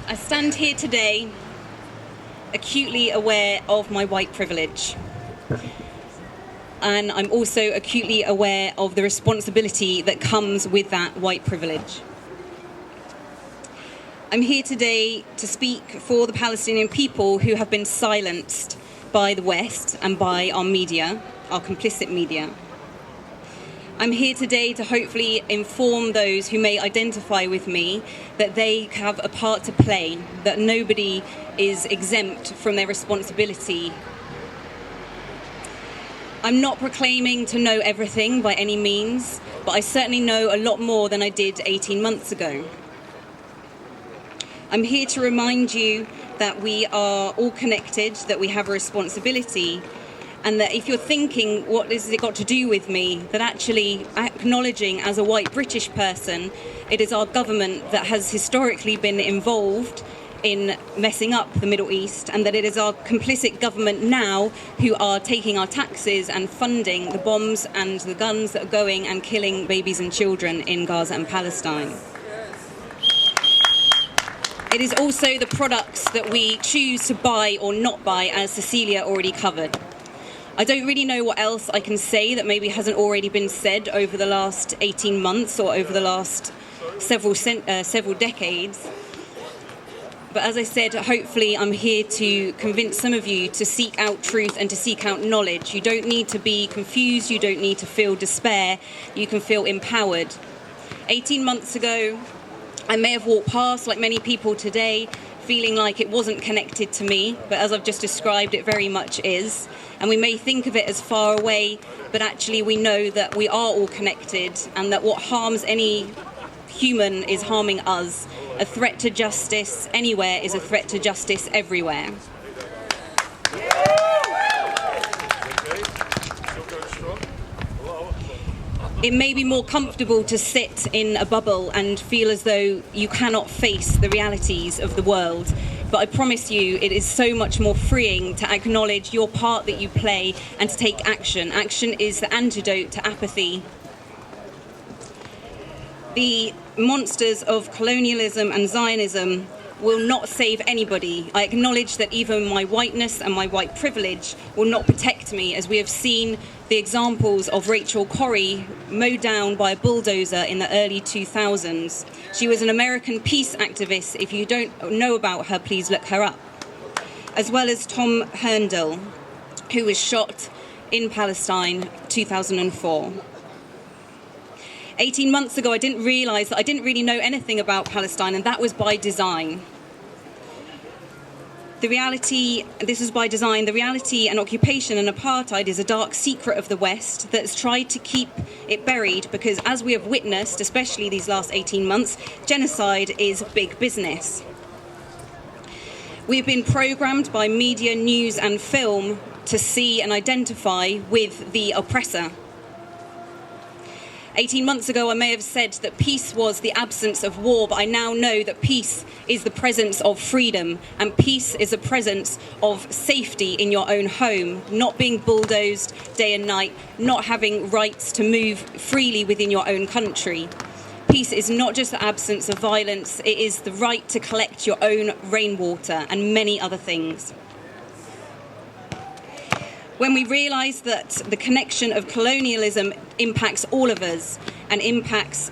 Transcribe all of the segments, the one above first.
I stand here today acutely aware of my white privilege. And I'm also acutely aware of the responsibility that comes with that white privilege. I'm here today to speak for the Palestinian people who have been silenced by the West and by our media, our complicit media. I'm here today to hopefully inform those who may identify with me that they have a part to play, that nobody is exempt from their responsibility. I'm not proclaiming to know everything by any means, but I certainly know a lot more than I did 18 months ago. I'm here to remind you that we are all connected, that we have a responsibility, and that if you're thinking, what has it got to do with me, that actually acknowledging as a white British person, it is our government that has historically been involved in messing up the Middle East, and that it is our complicit government now who are taking our taxes and funding the bombs and the guns that are going and killing babies and children in Gaza and Palestine. It is also the products that we choose to buy or not buy, as Cecilia already covered. I don't really know what else I can say that maybe hasn't already been said over the last 18 months or over the last several decades. But as I said, hopefully I'm here to convince some of you to seek out truth and to seek out knowledge. You don't need to be confused, you don't need to feel despair, you can feel empowered. 18 months ago, I may have walked past, like many people today, feeling like it wasn't connected to me, but as I've just described, it very much is. And we may think of it as far away, but actually we know that we are all connected, and that what harms any human is harming us. A threat to justice anywhere is a threat to justice everywhere. It may be more comfortable to sit in a bubble and feel as though you cannot face the realities of the world. But I promise you, it is so much more freeing to acknowledge your part that you play and to take action. Action is the antidote to apathy. The monsters of colonialism and Zionism will not save anybody. I acknowledge that even my whiteness and my white privilege will not protect me, as we have seen the examples of Rachel Corrie mowed down by a bulldozer in the early 2000s. She was an American peace activist. If you don't know about her, please look her up. As well as Tom Herndl, who was shot in Palestine 2004. 18 months ago, I didn't realise that I didn't really know anything about Palestine, and that was by design. This is by design. The reality and occupation and apartheid is a dark secret of the West that has tried to keep it buried because, as we have witnessed, especially these last 18 months, genocide is big business. We've been programmed by media, news and film to see and identify with the oppressor. 18 months ago, I may have said that peace was the absence of war, but I now know that peace is the presence of freedom, and peace is a presence of safety in your own home, not being bulldozed day and night, not having rights to move freely within your own country. Peace is not just the absence of violence, it is the right to collect your own rainwater and many other things. When we realise that the connection of colonialism impacts all of us and impacts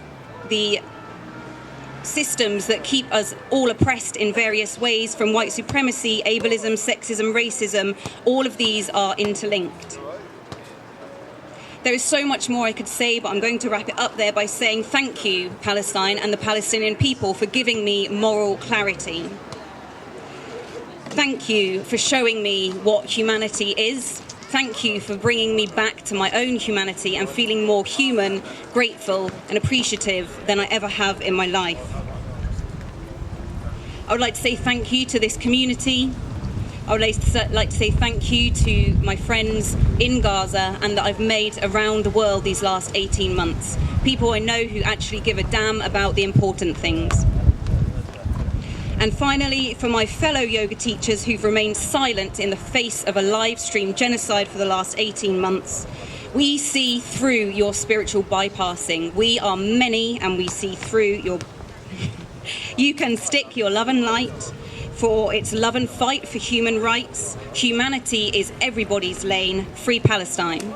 the systems that keep us all oppressed in various ways, from white supremacy, ableism, sexism, racism, all of these are interlinked. There is so much more I could say, but I'm going to wrap it up there by saying thank you, Palestine and the Palestinian people, for giving me moral clarity. Thank you for showing me what humanity is. Thank you for bringing me back to my own humanity and feeling more human, grateful and appreciative than I ever have in my life. I would like to say thank you to this community. I would like to say thank you to my friends in Gaza and that I've made around the world these last 18 months. People I know who actually give a damn about the important things. And finally, for my fellow yoga teachers who've remained silent in the face of a live stream genocide for the last 18 months, we see through your spiritual bypassing. We are many and we see through You can stick your love and light for its love and fight for human rights. Humanity is everybody's lane. Free Palestine.